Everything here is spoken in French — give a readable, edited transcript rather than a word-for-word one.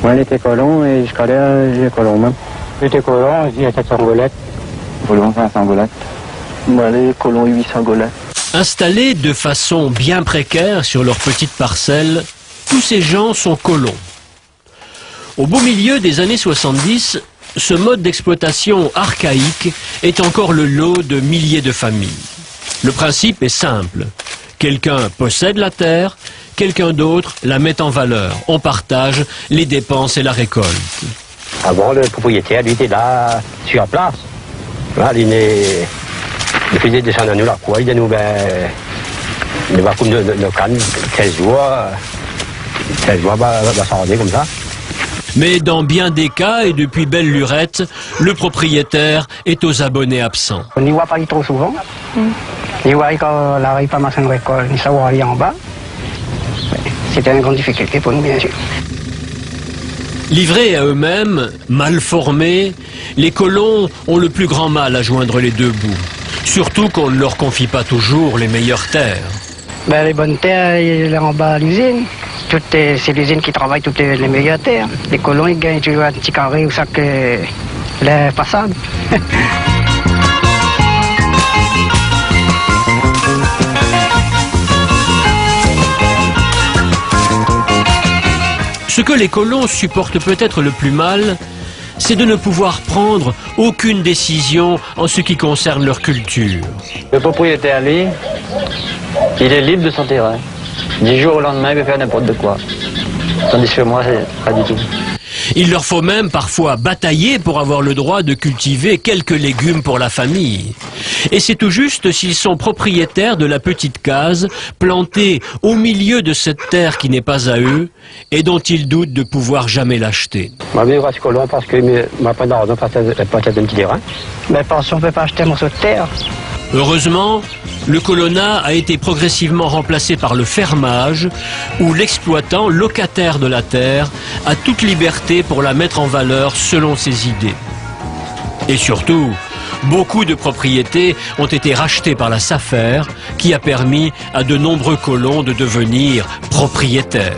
Moi, il était colon et je connais les colons même. J'étais colon, j'étais Sangolette. Colon, 500 golettes. Moi, les colons, 800 golettes. Installés de façon bien précaire sur leur petite parcelle, tous ces gens sont colons. Au beau milieu des années 70, ce mode d'exploitation archaïque est encore le lot de milliers de familles. Le principe est simple. Quelqu'un possède la terre, quelqu'un d'autre la met en valeur. On partage les dépenses et la récolte. Avant, le propriétaire, lui, était là, sur place. Là, il faisait descendre à nous la quoi. Il disait nous, il va comme nos cannes, 13 jours, va s'arranger comme ça. Mais dans bien des cas, et depuis belle lurette, le propriétaire est aux abonnés absents. On n'y voit pas trop souvent. Il voit quand on n'arrive pas à marcher en récolte, ni savoir aller en bas. C'était une grande difficulté pour nous, bien sûr. Livrés à eux-mêmes, mal formés, les colons ont le plus grand mal à joindre les deux bouts. Surtout qu'on ne leur confie pas toujours les meilleures terres. Les bonnes terres, il est en bas à l'usine. C'est l'usine qui travaille toutes les meilleures terres. Les colons, ils gagnent toujours un petit carré ou ça que les façades. Ce que les colons supportent peut-être le plus mal, c'est de ne pouvoir prendre aucune décision en ce qui concerne leur culture. Le propriétaire, lui, il est libre de son terrain. Du jour au lendemain, il peut faire n'importe quoi. Tandis que moi, c'est pas du tout. Il leur faut même parfois batailler pour avoir le droit de cultiver quelques légumes pour la famille. Et c'est tout juste s'ils sont propriétaires de la petite case plantée au milieu de cette terre qui n'est pas à eux et dont ils doutent de pouvoir jamais l'acheter. Ma mère reste colon parce qu'il m'a pas d'argent pour acheter un petit terrain. Parce qu'on ne peut pas acheter un morceau de terre. Heureusement, le colonnat a été progressivement remplacé par le fermage, où l'exploitant, locataire de la terre, a toute liberté pour la mettre en valeur selon ses idées. Et surtout, beaucoup de propriétés ont été rachetées par la SAFER, qui a permis à de nombreux colons de devenir propriétaires.